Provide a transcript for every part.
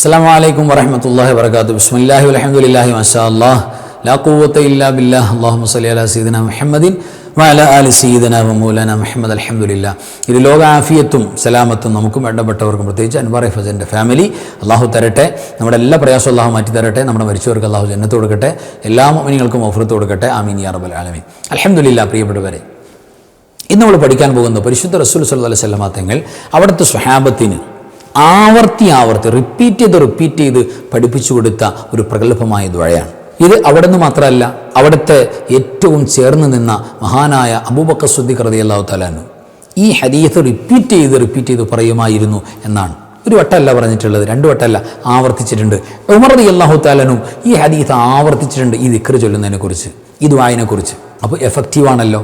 അസ്സലാമു അലൈക്കും വറഹ്മത്തുള്ളാഹി വബറകാതുഹു. ബിസ്മില്ലാഹി വൽഹംദുലില്ലാഹി മാഷാഅല്ലാഹ് ലാ ഖുവത ഇല്ലാ ബില്ലാഹ്. അല്ലാഹുമ്മ സ്വല്ലി അലാ സയ്യിദിനാ മുഹമ്മദിൻ വഅലാ ആലി സയ്യിദിനാ വമൗലാനാ മുഹമ്മദ്. അൽഹംദുലില്ലാഹ്. ഇത് ലോക ആഫിയത്തും സലാമത്തും നമുക്കും വേണ്ടപ്പെട്ടവർക്കും പ്രത്യേകിച്ച് അൻവാർ ഫസലിൻ്റെ ഫാമിലി അള്ളാഹു തരട്ടെ. നമ്മുടെ എല്ലാ പ്രയാസവും അള്ളാഹു മാറ്റി തരട്ടെ. നമ്മുടെ മരിച്ചവർക്ക് അള്ളാഹു ജന്നത്ത് കൊടുക്കട്ടെ. എല്ലാ മുഅ്മിനീങ്ങൾക്കും മഗ്ഫിറത്ത് കൊടുക്കട്ടെ. ആമീൻ യാ റബ്ബൽ ആലമീൻ. അൽഹംദുലില്ലാഹ്. പ്രിയപ്പെട്ടവരെ, ഇന്ന് നമ്മൾ പഠിക്കാൻ പോകുന്ന പരിശുദ്ധ റസൂൽ സല്ലല്ലാഹു അലൈഹി വസല്ലം തങ്ങൾ അവിടുത്തെ സ്വഹാബത്തിന് ആവർത്തി റിപ്പീറ്റ് ചെയ്ത് പഠിപ്പിച്ചു കൊടുത്ത ഒരു പ്രഗത്ഭമായ ദുആയാണ് ഇത്. അവിടെ നിന്ന് മാത്രമല്ല, അവിടുത്തെ ഏറ്റവും ചേർന്ന് നിന്ന മഹാനായ അബൂബക്കർ സിദ്ദീഖ് റളിയല്ലാഹു തആല അൻഹു ഈ ഹദീസ് റിപ്പീറ്റ് ചെയ്ത് പറയുമായിരുന്നു എന്നാണ്. ഒരു വട്ടമല്ല പറഞ്ഞിട്ടുള്ളത്, രണ്ട് വട്ടമല്ല, ആവർത്തിച്ചിട്ടുണ്ട്. ഉമർ റളിയല്ലാഹു തആല അൻഹു ഈ ഹദീസ് ആവർത്തിച്ചിട്ടുണ്ട് ഈ ദിക്ർ ചൊല്ലുന്നതിനെ കുറിച്ച്, ഈ ദുആയിനെ കുറിച്ച്. അപ്പോൾ എഫക്റ്റീവാണല്ലോ,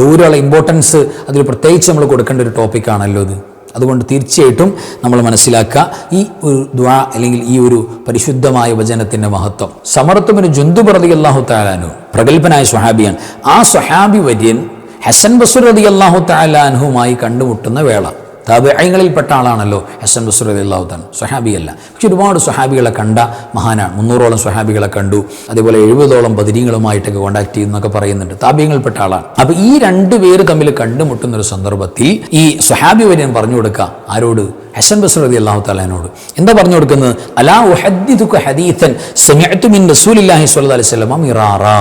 ഗൗരവമുള്ള ഇമ്പോർട്ടൻസ് അതിൽ പ്രത്യേകിച്ച് നമ്മൾ കൊടുക്കേണ്ട ഒരു ടോപ്പിക്കാണല്ലോ ഇത്. അതുകൊണ്ട് തീർച്ചയായിട്ടും നമ്മൾ മനസ്സിലാക്കുക ഈ ഒരു ദുആ അല്ലെങ്കിൽ ഈ ഒരു പരിശുദ്ധമായ വചനത്തിൻ്റെ മഹത്വം. സമറത്ത് ബിൻ ജുന്ദുബ് റളിയല്ലാഹു തആല അൻഹു പ്രഗത്ഭനായ സ്വഹാബിയാണ്. ആ സ്വഹാബി വര്യൻ ഹസൻ ബസ്രി റളിയല്ലാഹു തആല അൻഹുമായി കണ്ടുമുട്ടുന്ന വേള, താബിഈങ്ങളിൽപ്പെട്ട ആളാണല്ലോ ഹസൻ ബസ്രി റളിയല്ലാഹു തആല, സ്വഹാബിയല്ല. പക്ഷെ ഒരുപാട് സ്വഹാബികളെ കണ്ട മഹാനാണ്. 300ഓളം സ്വഹാബികളെ കണ്ടു. അതേപോലെ 70ഓളം ബദരീങ്ങളുമായിട്ടൊക്കെ കോൺടാക്ട് ചെയ്യുന്നൊക്കെ പറയുന്നുണ്ട്. താബിഈങ്ങളിൽപ്പെട്ട ആളാണ്. അപ്പോൾ ഈ രണ്ടുപേര് തമ്മിൽ കണ്ടുമുട്ടുന്ന ഒരു സന്ദർഭത്തിൽ ഈ സ്വഹാബി വര്യൻ പറഞ്ഞു കൊടുക്കുക ആരോട്? ഹസൻ ബസ്രി റളിയല്ലാഹു തആലയോട്. എന്താ പറഞ്ഞു കൊടുക്കുന്നത്? അലാ ഉഹദ്ദിതുക ഹദീസൻ സമിഅതു മിൻ റസൂലില്ലാഹി സ്വല്ലല്ലാഹു അലൈഹി വസല്ലം മിറാറാ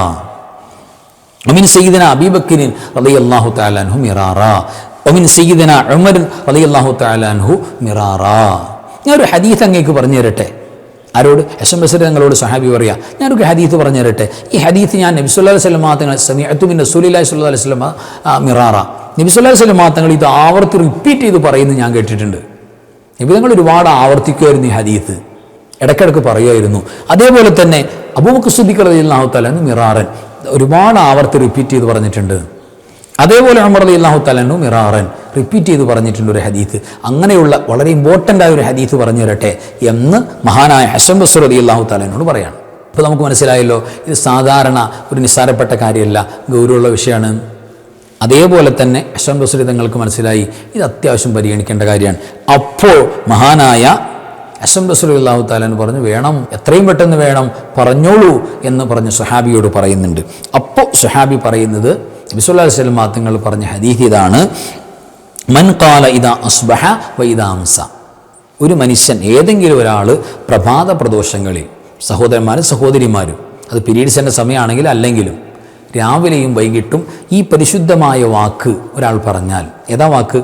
വമിൻ സയ്യിദിനാ അബീ ബക്കർ റളിയല്ലാഹു തആല അൻഹു മിറാറാ ഒമിൻ സയ്യിദിനാ ഉമർ റളിയല്ലാഹു തആല അൻഹു മിറാറാ. ഞാനൊരു ഹദീസ് അങ്ങേക്ക് പറഞ്ഞു തരട്ടെ. ആരോട്? ഹസൻ ബസ്രി തങ്ങളോട് സ്വഹാബി പറയാ, ഞാനൊരു ഹദീസ് പറഞ്ഞു തരട്ടെ. ഈ ഹദീസ് ഞാൻ നബി സല്ലല്ലാഹു അലൈഹി വസല്ലം തങ്ങൾ സമിഅതു മിൻ റസൂലില്ലാഹി സ്വല്ലല്ലാഹു അലൈഹി വസല്ലം മിറാറാ, നബി സല്ലല്ലാഹു അലൈഹി വസല്ലം തങ്ങൾ ഇത് ആവർത്തി റിപ്പീറ്റ് ചെയ്ത് പറയുന്നത് ഞാൻ കേട്ടിട്ടുണ്ട്. നബി തങ്ങൾ ഒരുപാട് ആവർത്തിക്കുമായിരുന്നു ഈ ഹദീസ്, ഇടയ്ക്കിടയ്ക്ക് പറയുമായിരുന്നു. അതേപോലെ തന്നെ അബൂബക്കർ സിദ്ദീഖ് റളിയല്ലാഹു തആല അൻഹു മിറാറൻ ഒരുപാട് ആവർത്തി റിപ്പീറ്റ് ചെയ്ത് പറഞ്ഞിട്ടുണ്ട്. അതേപോലെ ഉമർ റളിയല്ലാഹു തആല അൻഹു മിറാറൻ റിപ്പീറ്റ് ചെയ്ത് പറഞ്ഞിട്ടുണ്ട് ഒരു ഹദീസ്. അങ്ങനെയുള്ള വളരെ ഇമ്പോർട്ടൻ്റ് ആയ ഒരു ഹദീസ് പറഞ്ഞു തരട്ടെ എന്ന് മഹാനായ ഹസൻ ബസ്രി റളിയല്ലാഹു തആല അൻഹു പറയാണ്. ഇപ്പോൾ നമുക്ക് മനസ്സിലായല്ലോ, ഇത് സാധാരണ ഒരു നിസ്സാരപ്പെട്ട കാര്യമല്ല, ഗൗരവമുള്ള വിഷയമാണ്. അതേപോലെ തന്നെ ഹസൻ ബസ്രി തങ്ങൾക്ക് മനസ്സിലായി ഇത് അത്യാവശ്യം പരിഗണിക്കേണ്ട കാര്യമാണ്. അപ്പോൾ മഹാനായ ഹസൻ ബസ്രി റളിയല്ലാഹു തആല അൻഹു പറഞ്ഞു, വേണം, എത്രയും പെട്ടെന്ന് വേണം, പറഞ്ഞോളൂ എന്ന് പറഞ്ഞ് സ്വഹാബിയോട് പറയുന്നുണ്ട്. അപ്പോൾ സ്വഹാബി പറയുന്നത് നബി സല്ലല്ലാഹു അലൈഹി വസല്ലം തങ്ങൾ പറഞ്ഞ ഹദീസ് ഇതാണ്: മൻ ഖാല ഇദാ അസ്ബഹ വ ഇദാ അംസ. ഒരു മനുഷ്യൻ, ഏതെങ്കിലും ഒരാൾ പ്രഭാത പ്രദോഷങ്ങളിൽ, സഹോദരന്മാരും സഹോദരിമാരും, അത് പീരീഡ്സിൻ്റെ സമയമാണെങ്കിൽ അല്ലെങ്കിലും രാവിലെയും വൈകിട്ടും ഈ പരിശുദ്ധമായ വാക്ക് ഒരാൾ പറഞ്ഞാൽ, ഏതാ വാക്ക്?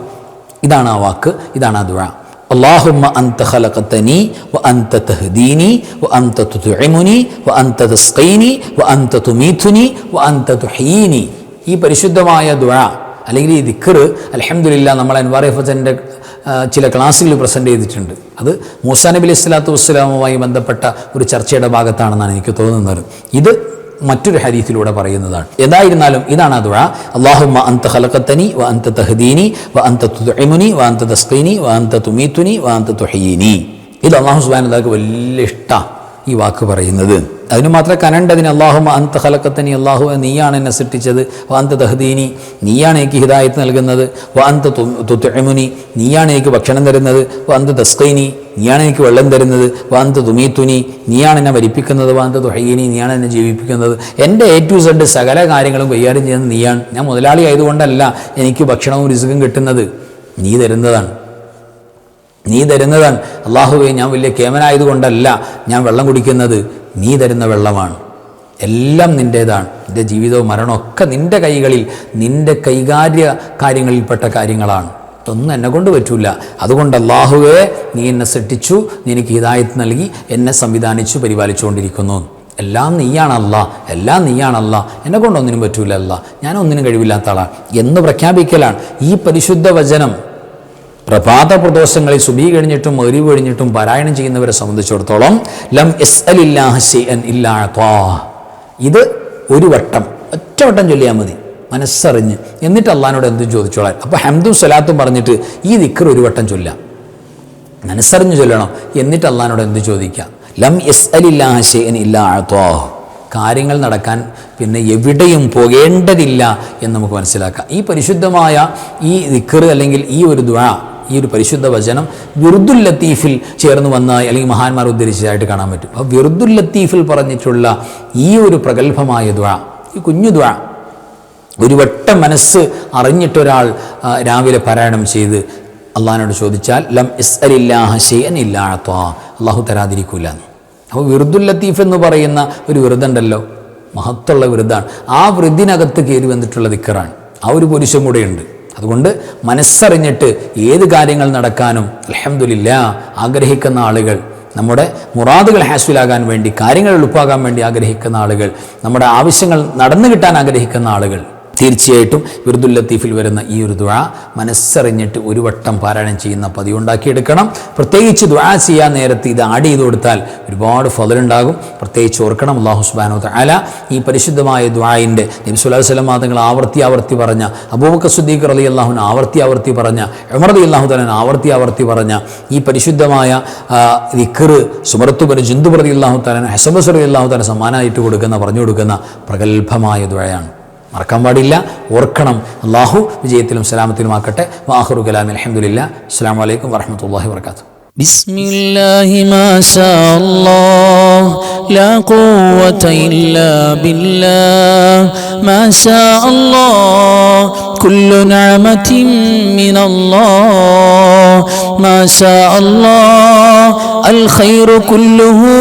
ഇതാണ് ആ വാക്ക്, ഇതാണ് ആ ദുആ. അല്ലാഹുമ്മ അൻത ഖലഖതനി വ അൻത തഹ്ദീനി വ അൻത തുത്ഇമുനി വ അൻത തസ്ഖീനി വ അൻത തുമീതുനി വ അൻത തുഹ്യീനി. ഈ പരിശുദ്ധമായ ദുആ അല്ലെങ്കിൽ ഈ ദിക്ർ അൽഹംദുലില്ലാഹ് നമ്മൾ അൻവാർ ഫസലിൻ്റെ ചില ക്ലാസ്സുകൾ പ്രസൻറ്റ് ചെയ്തിട്ടുണ്ട്. അത് മൂസാ നബി അലൈഹി സ്വലാത്തു വസ്സലാമുമായി ബന്ധപ്പെട്ട ഒരു ചർച്ചയുടെ ഭാഗത്താണെന്നാണ് എനിക്ക് തോന്നുന്നത്. ഇത് മറ്റൊരു ഹദീസിലൂടെ പറയുന്നതാണ്. എന്തായിരുന്നാലും ഇതാണ് ആ ദുആ. അല്ലാഹുമ്മ അൻത ഖലഖതനി വ അൻത തഹ്ദീനി വ അൻത തുത്ഇമുനി വ അൻത തസ്ഖീനി വ അൻത തുമീതുനി വ അൻത തുഹ്യീനി. ഇത് അല്ലാഹു സുബ്ഹാനഹു വ തആലക്ക് വലിയ ഇഷ്ടമാണ് ഈ വാക്ക് പറയുന്നത്. അതിന് മാത്രമേ കനണ്ടതിന് അല്ലാഹുമ്മ അൻത ഖലഖതനി, അല്ലാഹു നീയാണ് എന്നെ സൃഷ്ടിച്ചത്, വ അൻത തഹ്ദീനി, നീയാണ് എനിക്ക് ഹിദായത്ത് നൽകുന്നത്, വ അൻത തുത്ഇമുനി, നീയാണ് എനിക്ക് ഭക്ഷണം തരുന്നത്, വ അൻത തസ്ഖീനി, നീയാണ് എനിക്ക് വെള്ളം തരുന്നത്, വ അൻത തുമീതുനി, നീയാണ് എന്നെ മരിപ്പിക്കുന്നത്, വ അൻത തുഹ്യീനി, നീയാണ് എന്നെ ജീവിപ്പിക്കുന്നത്. എൻ്റെ എ ടു സെഡ് സകല കാര്യങ്ങളും കൈകാര്യം ചെയ്യുന്നത് നീയാണ്. ഞാൻ മുതലാളി ആയതുകൊണ്ടല്ല എനിക്ക് ഭക്ഷണവും റിസ്ക്കും കിട്ടുന്നത്, നീ തരുന്നതാണ്. അല്ലാഹുവേ, ഞാൻ വലിയ കേമനായതുകൊണ്ടല്ല ഞാൻ വെള്ളം കുടിക്കുന്നത്, നീ തരുന്ന വെള്ളമാണ്. എല്ലാം നിൻ്റേതാണ്. എൻ്റെ ജീവിതവും മരണമൊക്കെ നിൻ്റെ കൈകളിൽ, നിൻ്റെ കൈകാര്യ കാര്യങ്ങളിൽപ്പെട്ട കാര്യങ്ങളാണ്. ഇതൊന്നും എന്നെ കൊണ്ട് പറ്റൂല. അതുകൊണ്ട് അല്ലാഹുവേ, നീ എന്നെ സൃഷ്ടിച്ചു, നീ എനിക്ക് ഹിദായത്ത് നൽകി, എന്നെ സംവിധാനിച്ചു പരിപാലിച്ചുകൊണ്ടിരിക്കുന്നു. എല്ലാം നീയാണല്ല, എന്നെ കൊണ്ടൊന്നിനും പറ്റൂല അല്ല, ഞാനൊന്നിനും കഴിവില്ലാത്ത ആളാണ് എന്ന് പ്രഖ്യാപിക്കലാണ് ഈ പരിശുദ്ധ വചനം. പ്രഭാത പ്രദോഷങ്ങളിൽ സുബഹി കഴിഞ്ഞിട്ടും മഗ്‌രിബ് കഴിഞ്ഞിട്ടും പാരായണം ചെയ്യുന്നവരെ സംബന്ധിച്ചിടത്തോളം ലം യസ്അലില്ലാഹ ശൈഅൻ ഇല്ലാ അതാഹ്. ഇത് ഒരു വട്ടം, ഒറ്റ വട്ടം ചൊല്ലിയാൽ മതി, മനസ്സറിഞ്ഞ്. എന്നിട്ട് അള്ളാഹിനോട് എന്തും ചോദിച്ചോളാൻ. അപ്പോൾ ഹംദും സ്വലാത്തും പറഞ്ഞിട്ട് ഈ ദിക്ർ ഒരു വട്ടം ചൊല്ലാം, മനസ്സറിഞ്ഞ് ചൊല്ലണം. എന്നിട്ട് അള്ളാഹിനോട് എന്ത് ചോദിക്കാം? ലം യസ്അലില്ലാഹ ശൈഅൻ ഇല്ലാ അതാഹ്. കാര്യങ്ങൾ നടക്കാൻ പിന്നെ എവിടെയും പോകേണ്ടതില്ല എന്ന് നമുക്ക് മനസ്സിലാക്കാം. ഈ പരിശുദ്ധമായ ഈ ദിക്ർ അല്ലെങ്കിൽ ഈ ഒരു ദുആ ഈ ഒരു പരിശുദ്ധ വചനം വിറുദുൽ ലത്തീഫിൽ ചേർന്ന് വന്നതായി അല്ലെങ്കിൽ മഹാന്മാർ ഉദ്ധരിച്ചതായിട്ട് കാണാൻ പറ്റും. അപ്പോൾ വിറുദുൽ ലത്തീഫിൽ പറഞ്ഞിട്ടുള്ള ഈ ഒരു പ്രഗത്ഭമായ ദുആ, ഈ കുഞ്ഞു ദുആ ഒരു വട്ടം മനസ്സ് അറിഞ്ഞിട്ടൊരാൾ രാവിലെ പാരായണം ചെയ്ത് അള്ളാഹിനോട് ചോദിച്ചാൽ ലം ഇസ്അലില്ലാഹ ശൈഅൻ ഇല്ലാ അതാ, അള്ളാഹു തരാതിരിക്കൂല. അപ്പോൾ വിറുദുൽ ലത്തീഫ് എന്ന് പറയുന്ന ഒരു വിറുദുണ്ടല്ലോ, മഹത്തുള്ള വിറുദാണ്. ആ വിറുദിനകത്ത് കയറി വന്നിട്ടുള്ള ദിക്റാണ്. ആ ഒരു പുരുഷൻ കൂടെയുണ്ട്. അതുകൊണ്ട് മനസ്സറിഞ്ഞിട്ട് ഏത് കാര്യങ്ങൾ നടക്കാനും അൽഹംദുലില്ലാഹ് ആഗ്രഹിക്കുന്ന ആളുകൾ, നമ്മുടെ മുറാദുകൾ ഹാസിലാകാൻ വേണ്ടി, കാര്യങ്ങൾ എളുപ്പമാകാൻ വേണ്ടി ആഗ്രഹിക്കുന്ന ആളുകൾ, നമ്മുടെ ആവശ്യങ്ങൾ നടന്നു കിട്ടാൻ ആഗ്രഹിക്കുന്ന ആളുകൾ തീർച്ചയായിട്ടും വിറുദുൽ ലത്തീഫിൽ വരുന്ന ഈ ഒരു ദുആ മനസ്സറിഞ്ഞിട്ട് ഒരു വട്ടം പാരായണം ചെയ്യുന്ന പതിവുണ്ടാക്കിയെടുക്കണം. പ്രത്യേകിച്ച് ദുആ ചെയ്യാൻ നേരത്ത് ഇത് ആഡ് ചെയ്ത് കൊടുത്താൽ ഒരുപാട് ഫളലുണ്ടാകും. പ്രത്യേകിച്ച് ഓർക്കണം, അല്ലാഹു സുബ്ഹാനഹു വ തആല ഈ പരിശുദ്ധമായ ദുആഇൻ്റെ നബി സ്വല്ലല്ലാഹു അലൈഹി വസല്ലം തങ്ങൾ ആവർത്തി പറഞ്ഞ, അബൂബക്കർ സിദ്ദീഖ് റളിയല്ലാഹു അൻഹു ആവർത്തി പറഞ്ഞ, ഉമർ റളിയല്ലാഹു തആല ആവർത്തി പറഞ്ഞ ഈ പരിശുദ്ധമായ ദിക്ർ സുമറത്തു ബിൻ ജുൻദുബ് റളിയല്ലാഹു തആല, ഹസൻ ബസ്രി റളിയല്ലാഹു തആല സമ്മാനമായിട്ട് പറഞ്ഞു കൊടുക്കുന്ന പ്രഗത്ഭമായ ദുആയാണ്. മറക്കാൻ പാടില്ല, ഓർക്കണം. അല്ലാഹു വിജയത്തിലും സലാമത്തിലും ആക്കട്ടെ. വആഖിറു കലാമി അൽഹംദുലില്ലാഹ്. അസ്സലാമു അലൈക്കും വറഹ്മത്തുള്ളാഹി വബറകാതുഹു. ബിസ്മില്ലാഹി മാ ശാ അല്ലാഹ് ലാ ഖുവത ഇല്ലാ ബില്ലാഹ് മാ ശാ അല്ലാഹ് കുല്ലു നിഅമതിൻ മിനല്ലാഹ് മാ ശാ അല്ലാഹ് അൽ ഖൈറു കുല്ലുഹു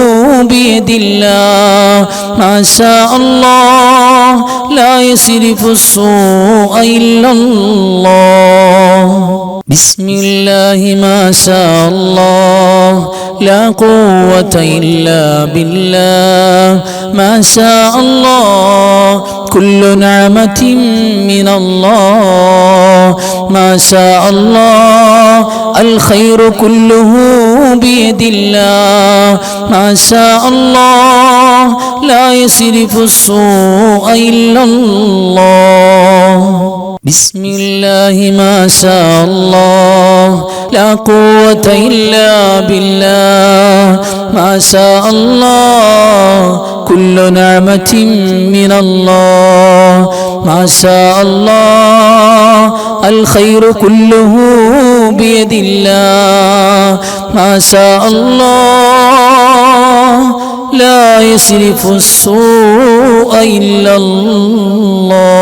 ബിയദില്ലാഹ് മാ ശാ അല്ലാഹ് ലാ യസ്രിഫു السوء إلا الله بسم الله ما شاء الله لا قوة إلا بالله ما شاء الله كل نعمة من الله ما شاء الله الخير كله بيد الله ما شاء الله لا يصرف السوء إلا الله بسم الله ما شاء الله لا قوة إلا بالله ما شاء الله كل نعمة من الله ما شاء الله الخير كله بيد الله ما شاء الله لا يصرف السوء إلا الله